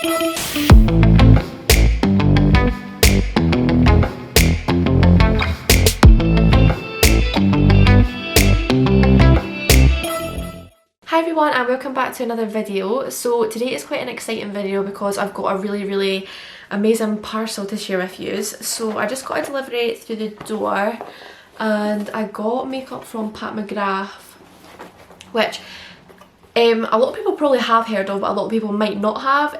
Hi everyone and welcome back to another video. So today is quite an exciting video because I've got a really amazing parcel to share with you. So I just got a delivery through the door and I got makeup from Pat McGrath, which a lot of people probably have heard of, but a lot of people might not have.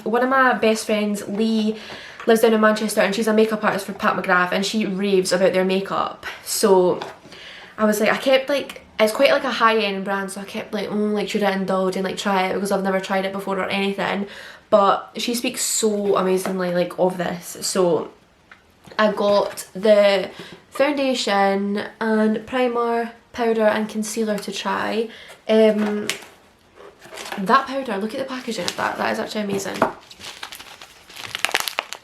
One of my best friends, Lee, lives down in Manchester and she's a makeup artist for Pat McGrath and she raves about their makeup. So I was like, I kept like, it's quite like a high-end brand, so I kept like, should I indulge and like try it because I've never tried it before or anything. But she speaks so amazingly like of this. So I got the foundation and primer, powder and concealer to try. That powder, look at the packaging of that, that is actually amazing.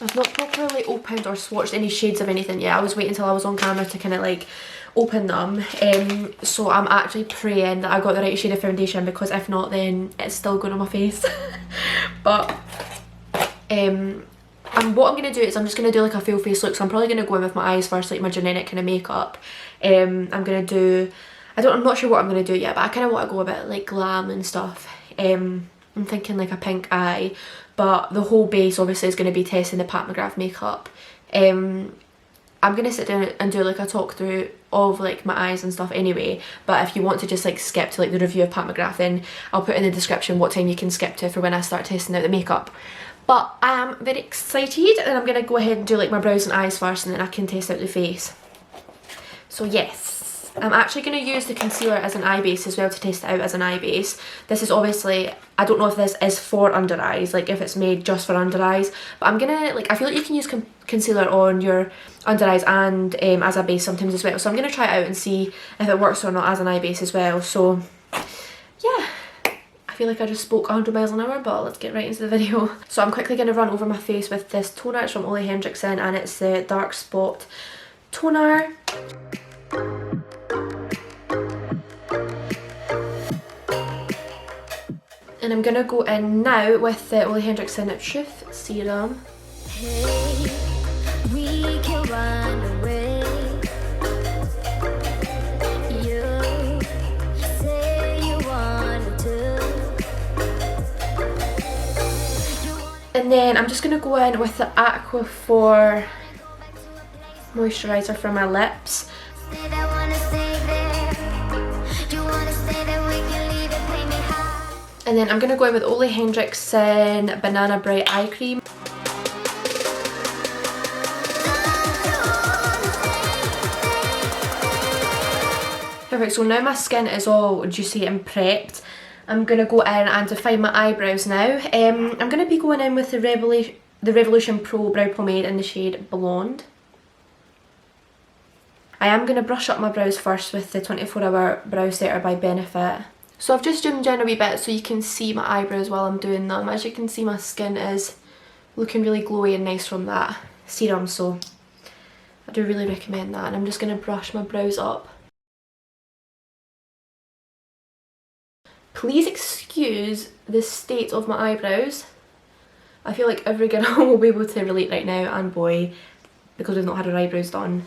I've not properly opened or swatched any shades of anything yet. I was waiting until I was on camera to kind of like open them. So I'm actually praying that I got the right shade of foundation, because if not then it's still going on my face. But and what I'm going to do is I'm just going to do like a full face look. So I'm probably going to go in with my eyes first, like my generic kind of makeup. I'm going to do, I'm not sure what I'm going to do yet, but I kind of want to go a bit like glam and stuff. I'm thinking like a pink eye, but the whole base obviously is going to be testing the Pat McGrath makeup. I'm going to sit down and do like a talk through of like my eyes and stuff anyway, but if you want to just like skip to like the review of Pat McGrath, then I'll put in the description what time you can skip to for when I start testing out the makeup. But I am very excited and I'm going to go ahead and do like my brows and eyes first and then I can test out the face. So yes. I'm actually going to use the concealer as an eye base as well to test it out as an eye base. This is obviously, I don't know if this is for under eyes, like if it's made just for under eyes, but I'm gonna, like, I feel like you can use concealer on your under eyes and as a base sometimes as well. So I'm going to try it out and see if it works or not as an eye base as well. So yeah, I feel like I just spoke 100 miles an hour, but let's get right into the video. So I'm quickly going to run over my face with this toner. It's from Ole Henriksen and it's the Dark Spot Toner. And I'm gonna go in now with the Ole Henriksen Truth Serum. Hey, we can run away. You say you wanted to. And then I'm just gonna go in with the Aquaphor moisturiser for my lips. And then I'm going to go in with Ole Henriksen Banana Bright Eye Cream. Perfect, so now my skin is all juicy and prepped. I'm going to go in and define my eyebrows now. I'm going to be going in with the Revolution Pro Brow Pomade in the shade Blonde. I am going to brush up my brows first with the 24-Hour Brow Setter by Benefit. So I've just zoomed in a wee bit so you can see my eyebrows while I'm doing them. As you can see, my skin is looking really glowy and nice from that serum, so I do really recommend that. And I'm just going to brush my brows up. Please excuse the state of my eyebrows. I feel like every girl will be able to relate right now, and boy, because we've not had our eyebrows done.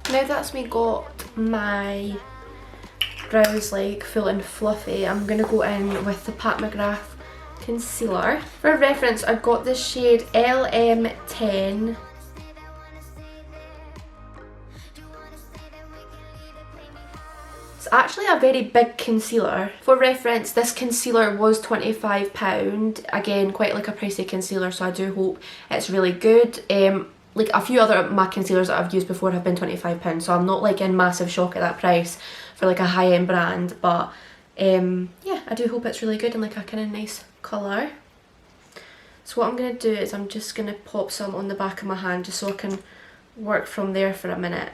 Now that's me got my brows like full and fluffy, I'm going to go in with the Pat McGrath concealer. For reference, I've got this shade LM10. It's actually a very big concealer. For reference, this concealer was £25. Again, quite like a pricey concealer, so I do hope it's really good. Like a few other MAC concealers that I've used before have been £25, so I'm not like in massive shock at that price for like a high-end brand, but Yeah, I do hope it's really good and like a kind of nice colour. So what I'm going to do is I'm just going to pop some on the back of my hand just so I can work from there for a minute.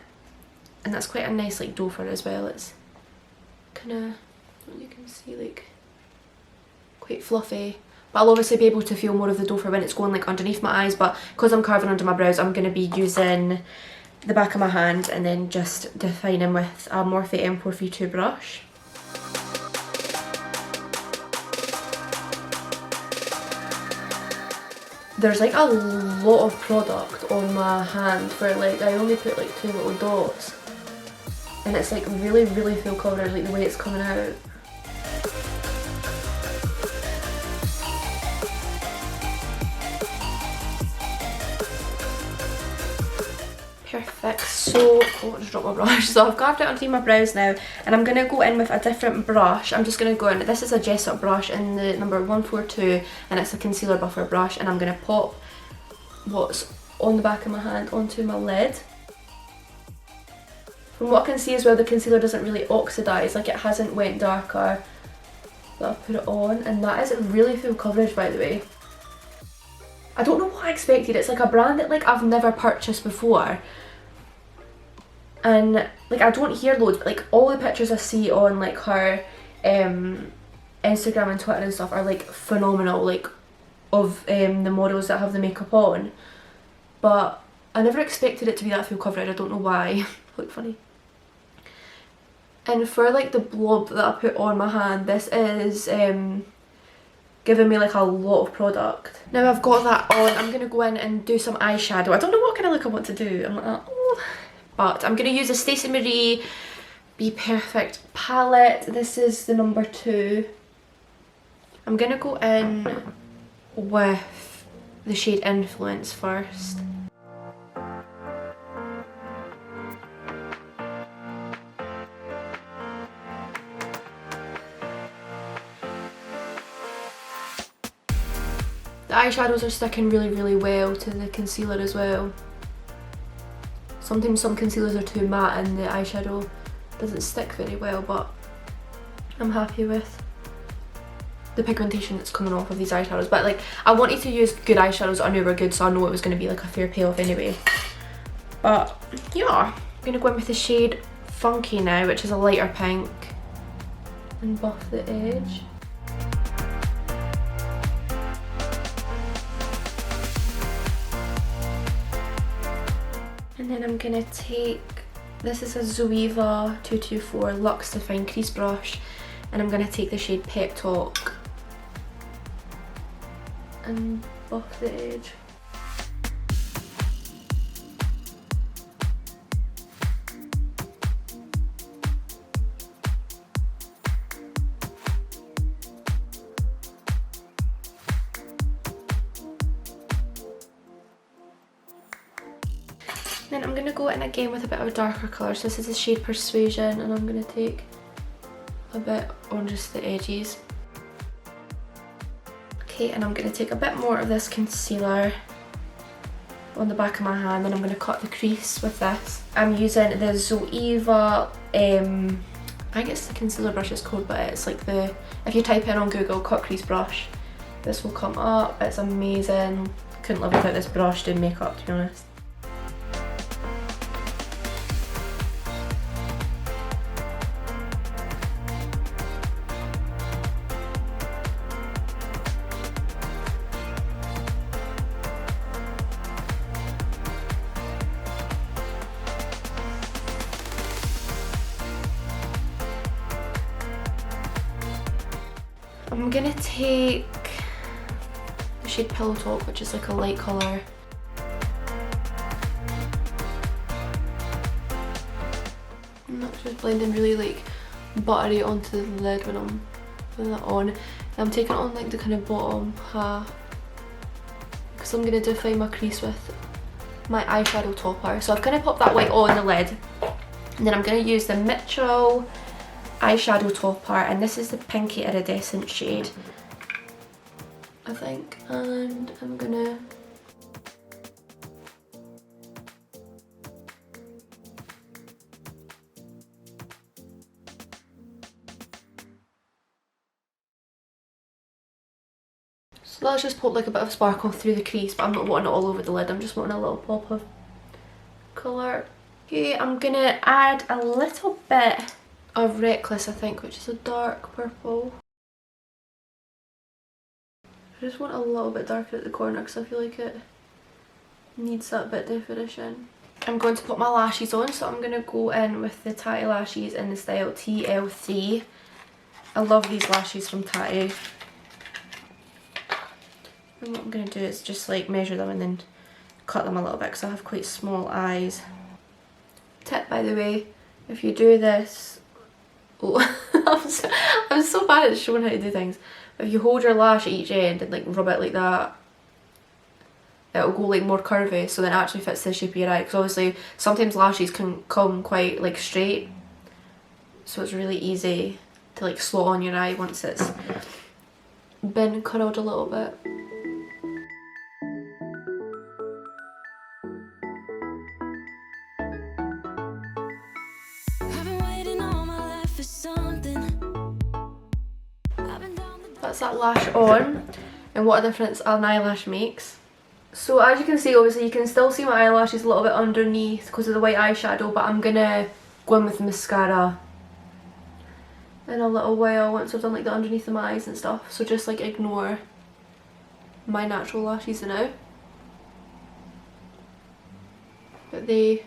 And that's quite a nice like doe fur as well. It's kind of, you can see, like quite fluffy. But I'll obviously be able to feel more of the doe fur when it's going like underneath my eyes, but because I'm carving under my brows, I'm going to be using the back of my hand and then just defining with a Morphe M432 brush. There's like a lot of product on my hand for like, I only put like 2 little dots, and it's like really full coverage, like the way it's coming out. Perfect. So, oh, I just dropped my brush. So I've carved it underneath my brows now, and I'm going to go in with a different brush. I'm just going to go in, this is a Jessup brush in the number 142, and it's a concealer buffer brush, and I'm going to pop what's on the back of my hand onto my lid. From what I can see as well, the concealer doesn't really oxidise, like it hasn't went darker that I've put it on, and that is really full coverage, by the way. I don't know what I expected. It's like a brand that like I've never purchased before, and like I don't hear loads, but like all the pictures I see on like her Instagram and Twitter and stuff are like phenomenal, like of the models that have the makeup on, but I never expected it to be that full coverage. I don't know why. Look funny. And for like the blob that I put on my hand, this is giving me like a lot of product. Now I've got that on, I'm going to go in and do some eyeshadow. I don't know what kind of look I want to do. I'm like, oh. But I'm going to use a Stacey Marie Be Perfect palette. This is the number 2. I'm going to go in with the shade Influence first. The eyeshadows are sticking really well to the concealer as well. Sometimes some concealers are too matte and the eyeshadow doesn't stick very well, but I'm happy with the pigmentation that's coming off of these eyeshadows. But like, I wanted to use good eyeshadows that I knew were good, so I know it was going to be like a fair payoff anyway. But yeah, I'm going to go in with the shade Funky now, which is a lighter pink, and buff the edge. And then I'm going to take, this is a Zoeva 224 Luxe Define Crease Brush, and I'm going to take the shade Pep Talk and buff the edge. Then I'm going to go in again with a bit of a darker colour. So this is the shade Persuasion, and I'm going to take a bit on just the edges. Okay, and I'm going to take a bit more of this concealer on the back of my hand, and I'm going to cut the crease with this. I'm using the Zoeva, I think it's the concealer brush it's called, but it's like the, if you type in on Google cut crease brush, this will come up. It's amazing. Couldn't live without this brush doing makeup, to be honest. I'm gonna take the shade Pillow Talk, which is like a light colour. And that's just blending really like buttery onto the lid when I'm putting that on. And I'm taking it on like the kind of bottom half, because I'm gonna define my crease with my eyeshadow topper. So I've kind of popped that white on the lid, and then I'm gonna use the Mitchell eyeshadow topper, and this is the Pinky Iridescent shade, I think, and I'm gonna So let's just put like a bit of sparkle through the crease, but I'm not wanting it all over the lid, I'm just wanting a little pop of colour. Okay, I'm gonna add a little bit of Reckless, I think, which is a dark purple. I just want a little bit darker at the corner because I feel like it needs that bit definition. I'm going to put my lashes on, so I'm going to go in with the Tatty lashes in the style TL3. I love these lashes from Tatty. And what I'm going to do is just like measure them and then cut them a little bit because I have quite small eyes. Tip, by the way, if you do this, oh, I'm so bad at showing how to do things. If you hold your lash at each end and like rub it like that, it'll go like more curvy, so then it actually fits the shape of your eye, because obviously sometimes lashes can come quite like straight, so it's really easy to like slot on your eye once it's been curled a little bit. That's that lash on, and what a difference an eyelash makes. So as you can see, obviously you can still see my eyelashes a little bit underneath because of the white eyeshadow, but I'm gonna go in with mascara in a little while once I've done like the underneath of my eyes and stuff, so just like ignore my natural lashes now. But they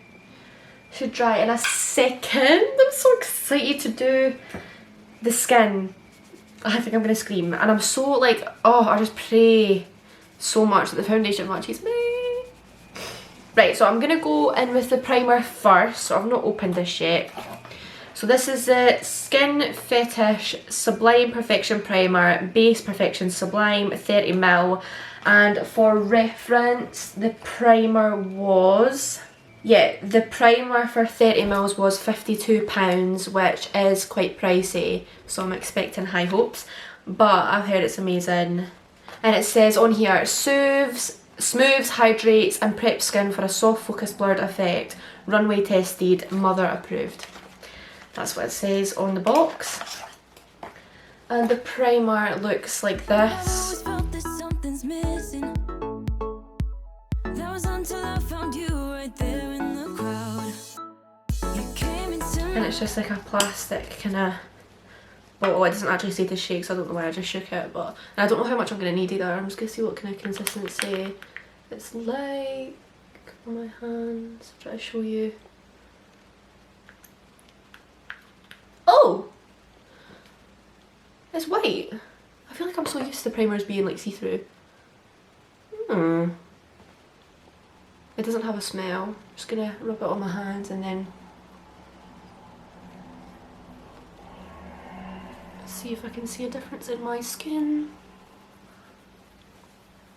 should dry in a second. I'm so excited to do the skin. I think I'm gonna scream, and I'm so like, oh, I just pray so much that the foundation matches me. Right, so I'm gonna go in with the primer first. So I've not opened this yet. So this is the Skin Fetish Sublime Perfection Primer, Base Perfection Sublime 30ml, and for reference, the primer was, yeah, the primer for 30ml was £52, which is quite pricey, so I'm expecting high hopes, but I've heard it's amazing. And it says on here, soothes, smooths, hydrates and preps skin for a soft focused blurred effect. Runway tested, mother approved. That's what it says on the box. And the primer looks like this. And it's just like a plastic kind of bottle. It doesn't actually say to shake, so I don't know why I just shook it, but and I don't know how much I'm going to need either. I'm just going to see what kind of consistency it's like on my hands. I'll try to show you. Oh! It's white. I feel like I'm so used to primers being like see-through. It doesn't have a smell. I'm just going to rub it on my hands and then see if I can see a difference in my skin.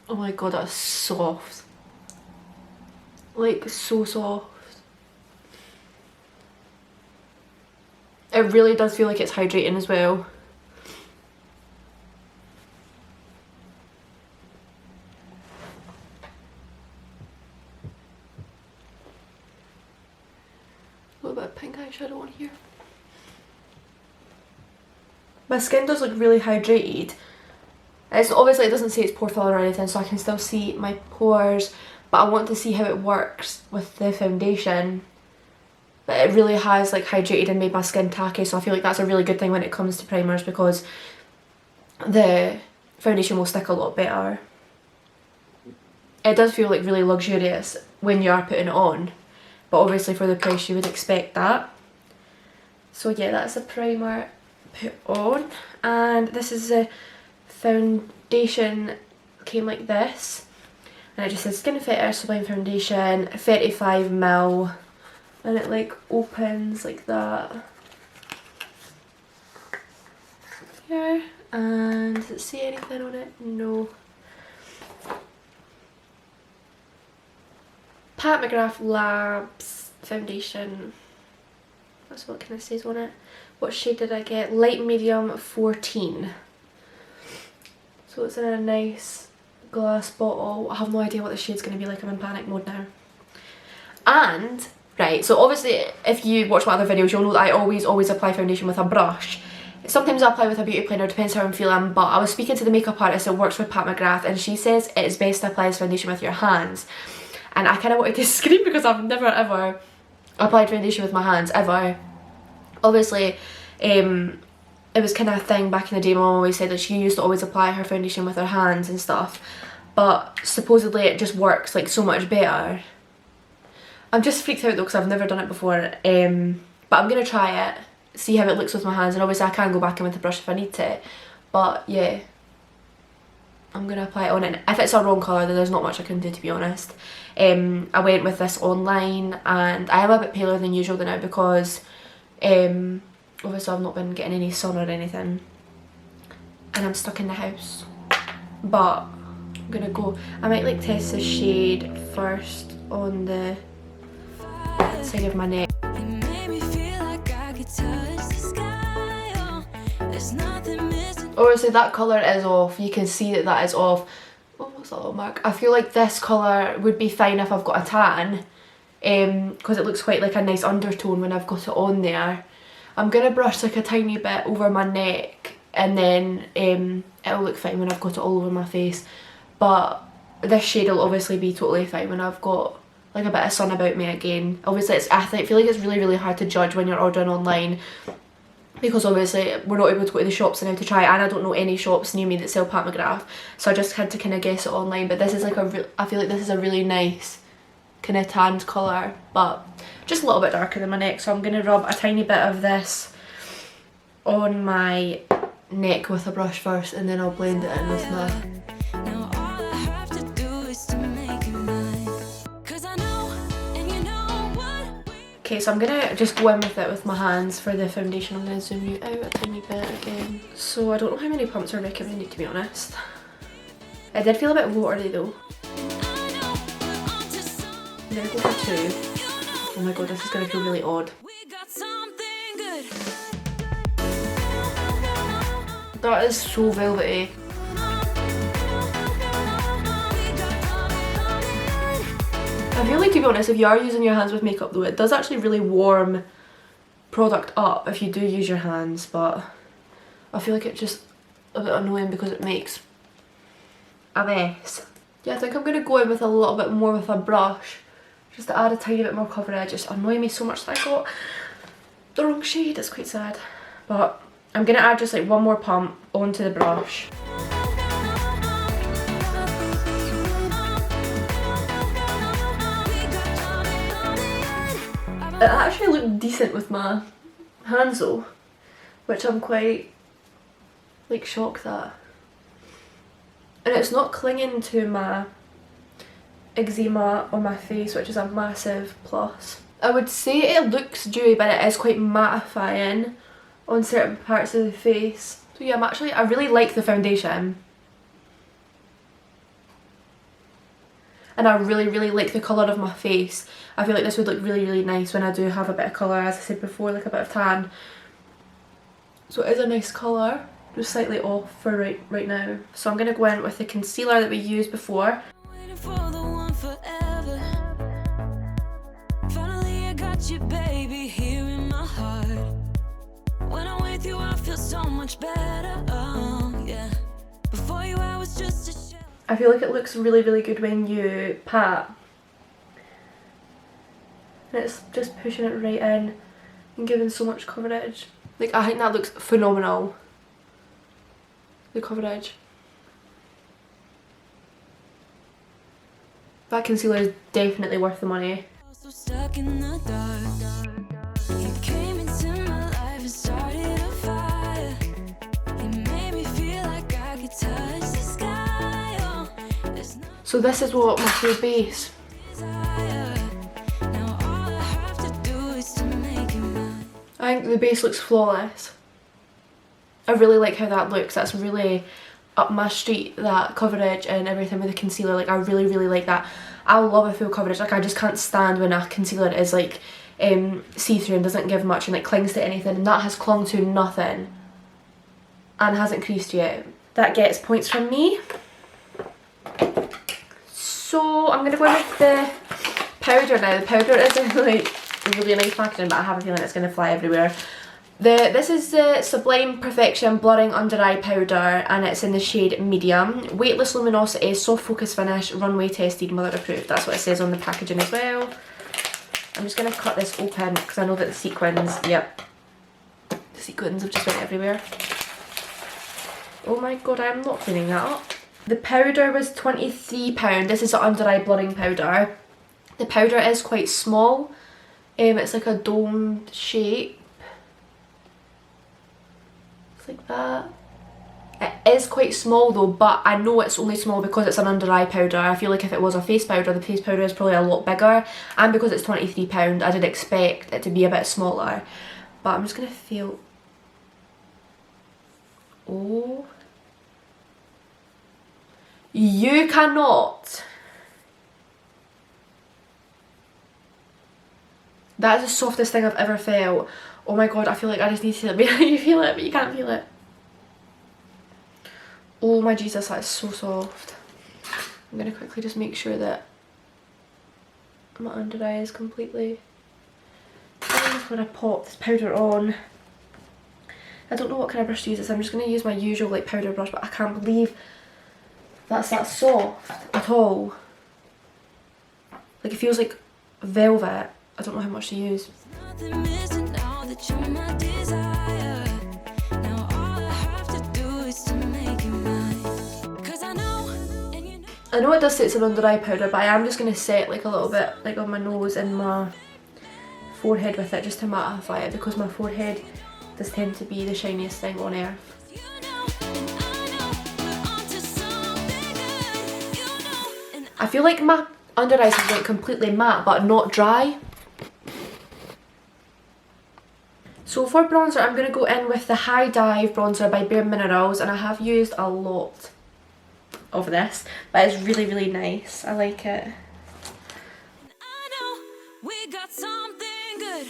Oh my god, that's soft. Like, so soft. It really does feel like it's hydrating as well. A little bit of pink eyeshadow on here. My skin does look really hydrated. It's obviously, it doesn't say it's pore filler or anything, so I can still see my pores, but I want to see how it works with the foundation. But it really has like hydrated and made my skin tacky, so I feel like that's a really good thing when it comes to primers, because the foundation will stick a lot better. It does feel like really luxurious when you are putting it on, but obviously for the price you would expect that. So yeah, that's a primer put on, and this is a foundation, came like this, and it just says Skin Fetish Sublime Foundation 35ml, and it like opens like that here. And does it say anything on it? No. Pat McGrath Labs foundation, that's what kind of says on it. What shade did I get? Light medium 14. So it's in a nice glass bottle. I have no idea what the shade's going to be like. I'm in panic mode now. And, right, so obviously if you watch my other videos, you'll know that I always apply foundation with a brush. Sometimes I apply with a beauty blender, depends how I'm feeling, but I was speaking to the makeup artist that works with Pat McGrath, and she says it's best to apply this foundation with your hands. And I kind of wanted to scream because I've never ever applied foundation with my hands, ever. Obviously, it was kind of a thing back in the day. My mum always said that she used to always apply her foundation with her hands and stuff, but supposedly it just works like so much better. I'm just freaked out though because I've never done it before, but I'm going to try it, see how it looks with my hands, and obviously I can go back in with the brush if I need to, but yeah, I'm going to apply it on it. If it's a wrong colour then there's not much I can do, to be honest. I went with this online and I am a bit paler than usual now because obviously I've not been getting any sun or anything and I'm stuck in the house, but I'm going to go, I might like test the shade first on the side of my neck. Obviously that colour is off, you can see that that is off. Oh, what's that little mark? I feel like this colour would be fine if I've got a tan, because it looks quite like a nice undertone when I've got it on there. I'm going to brush like a tiny bit over my neck and then it'll look fine when I've got it all over my face, but this shade will obviously be totally fine when I've got like a bit of sun about me again. Obviously I feel like it's really hard to judge when you're ordering online, because obviously we're not able to go to the shops now to try, and I don't know any shops near me that sell Pat McGrath, so I just had to kind of guess it online. But this is like I feel like this is a really nice kind of tanned colour, but just a little bit darker than my neck, so I'm going to rub a tiny bit of this on my neck with a brush first, and then I'll blend it in with my... Okay, so I'm going to just go in with it with my hands for the foundation. I'm going to zoom you out a tiny bit again. So I don't know how many pumps are recommended, to be honest. I did feel a bit watery though. I'm going to go for 2. Oh my god, this is going to feel really odd. That is so velvety. I feel like, to be honest, if you are using your hands with makeup though, it does actually really warm product up if you do use your hands, but I feel like it's just a bit annoying because it makes a mess. Yeah, I think I'm going to go in with a little bit more with a brush, just to add a tiny bit more coverage. It's annoying me so much that I got the wrong shade. It's quite sad. But I'm going to add just like one more pump onto the brush. It actually looked decent with my hands though, which I'm quite like shocked at. And it's not clinging to my eczema on my face, which is a massive plus. I would say it looks dewy, but it is quite mattifying on certain parts of the face. So yeah, I really like the foundation. And I really like the colour of my face. I feel like this would look really nice when I do have a bit of colour, as I said before, like a bit of tan. So it is a nice colour, just slightly off for right now. So I'm going to go in with the concealer that we used before. Finally I got you, baby, here in my heart. When I'm with you I feel so much better, oh yeah. Before you I was just a shell. I feel like it looks really good when you pat. And it's just pushing it right in and giving so much coverage. Like, I think that looks phenomenal. The coverage. That concealer is definitely worth the money. So stuck in the dark. You came into my life and started a fire. You made me feel like I could touch the sky. Oh, so this is what Mefree base. I think the base looks flawless. I really like how that looks. That's really up my street, that coverage and everything with the concealer. Like, I really like that. I love a full coverage. Like, I just can't stand when a concealer is like see-through and doesn't give much and like clings to anything, and that has clung to nothing and hasn't creased yet. That gets points from me. So I'm gonna go in with the powder now. The powder isn't like really nice packaging, but I have a feeling it's gonna fly everywhere. This is the Sublime Perfection Blurring Under Eye Powder, and it's in the shade Medium. Weightless luminosity, soft focus finish, runway tested, mother approved. That's what it says on the packaging as well. I'm just going to cut this open because I know that the sequins, yep, the sequins have just went everywhere. Oh my god, I am not cleaning that up. The powder was £23. This is the under eye blurring powder. The powder is quite small. It's like a domed shape. Like that. It is quite small though, but I know it's only small because it's an under eye powder. I feel like if it was a face powder, the face powder is probably a lot bigger, and because it's £23 I did expect it to be a bit smaller. But I'm just gonna feel. Oh, you cannot. That is the softest thing I've ever felt. Oh my god, I feel like I just need to you feel it, but you can't feel it. Oh my Jesus, that is so soft. I'm gonna quickly just make sure that my under eye is completely. I'm just gonna pop this powder on. I don't know what kind of brush to use this. I'm just gonna use my usual like powder brush, but I can't believe that's that soft at all. Like it feels like velvet. I don't know how much to use. I know it does say it's an under eye powder, but I am just going to set like a little bit like on my nose and my forehead with it just to mattify it, because my forehead does tend to be the shiniest thing on earth. I feel like my under eyes have went completely matte but not dry. So for bronzer, I'm going to go in with the High Dive bronzer by Bare Minerals, and I have used a lot of this, but it's really, really nice. I like it. I know we got something good.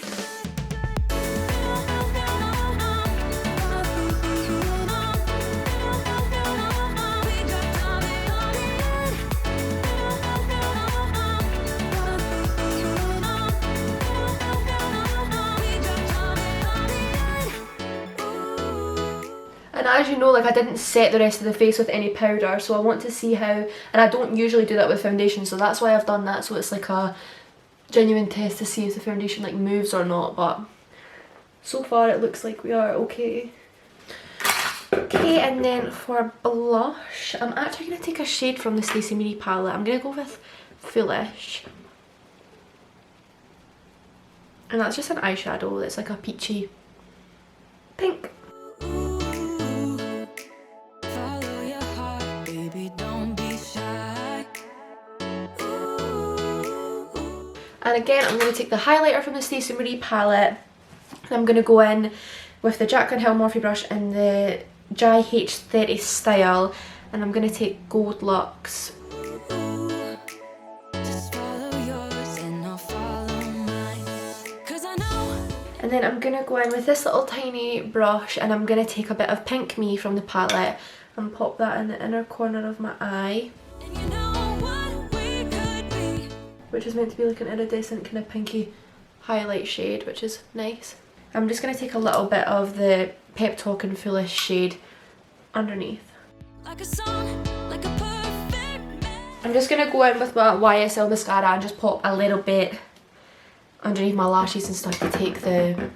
And as you know, like I didn't set the rest of the face with any powder, so I want to see how, and I don't usually do that with foundation, so that's why I've done that, so it's like a genuine test to see if the foundation like moves or not. But so far it looks like we are okay. Okay, and then for blush, I'm actually going to take a shade from the Stacey Mini palette. I'm going to go with Foolish. And that's just an eyeshadow that's like a peachy pink. And again, I'm going to take the highlighter from the Stacey Marie palette, and I'm going to go in with the Jaclyn Hill Morphe brush in the Jai H30 style, and I'm going to take Gold Luxe. And then I'm going to go in with this little tiny brush, and I'm going to take a bit of Pink Me from the palette and pop that in the inner corner of my eye. Which is meant to be like an iridescent kind of pinky highlight shade, which is nice. I'm just going to take a little bit of the Pep Talk and Foolish shade underneath. Like a song, like a perfect. I'm just going to go in with my YSL mascara and just pop a little bit underneath my lashes and stuff to take the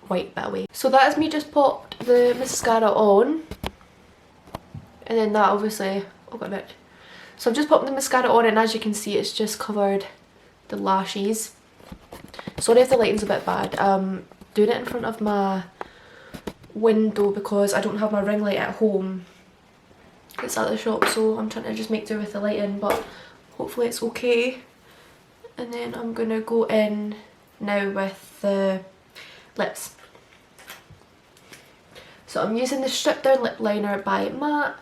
white bit away. So that is me just popped the mascara on, and then that obviously, oh got a bit. So I've just popped the mascara on, and as you can see it's just covered the lashes. Sorry if the lighting's a bit bad. Doing it in front of my window because I don't have my ring light at home. It's at the shop, so I'm trying to just make do with the lighting, but hopefully it's okay. And then I'm going to go in now with the lips. So I'm using the Stripped Down Lip Liner by MAC.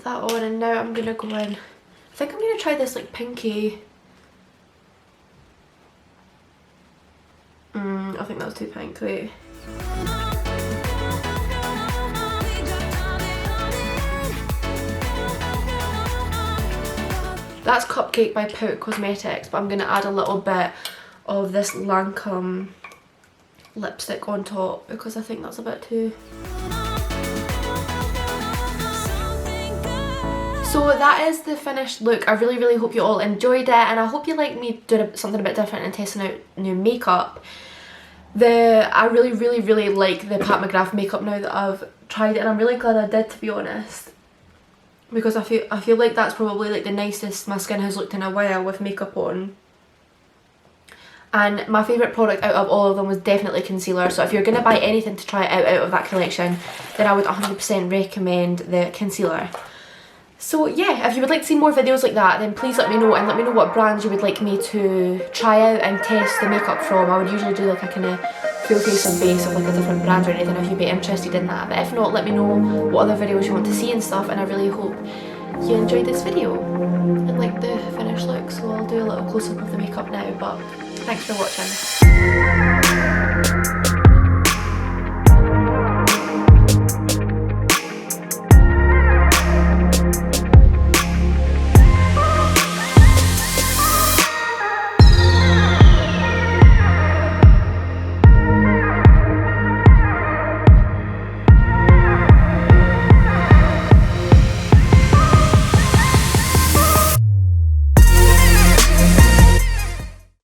That on, and now I'm gonna go in. I think I'm gonna try this like pinky think that was too pink. Wait. That's Cupcake by Pout Cosmetics, but I'm going to add a little bit of this Lancome lipstick on top because I think that's a bit too... So that is the finished look. I really hope you all enjoyed it, and I hope you like me doing something a bit different and testing out new makeup. I really like the Pat McGrath makeup now that I've tried it, and I'm really glad I did, to be honest, because I feel like that's probably like the nicest my skin has looked in a while with makeup on. And my favourite product out of all of them was definitely concealer, so if you're going to buy anything to try out of that collection, then I would 100% recommend the concealer. So yeah, if you would like to see more videos like that, then please let me know, and let me know what brands you would like me to try out and test the makeup from. I would usually do like a kind of full face and base of like a different brand or anything if you'd be interested in that. But if not, let me know what other videos you want to see and stuff, and I really hope you enjoyed this video and like the finished look. So I'll do a little close-up of the makeup now, but thanks for watching.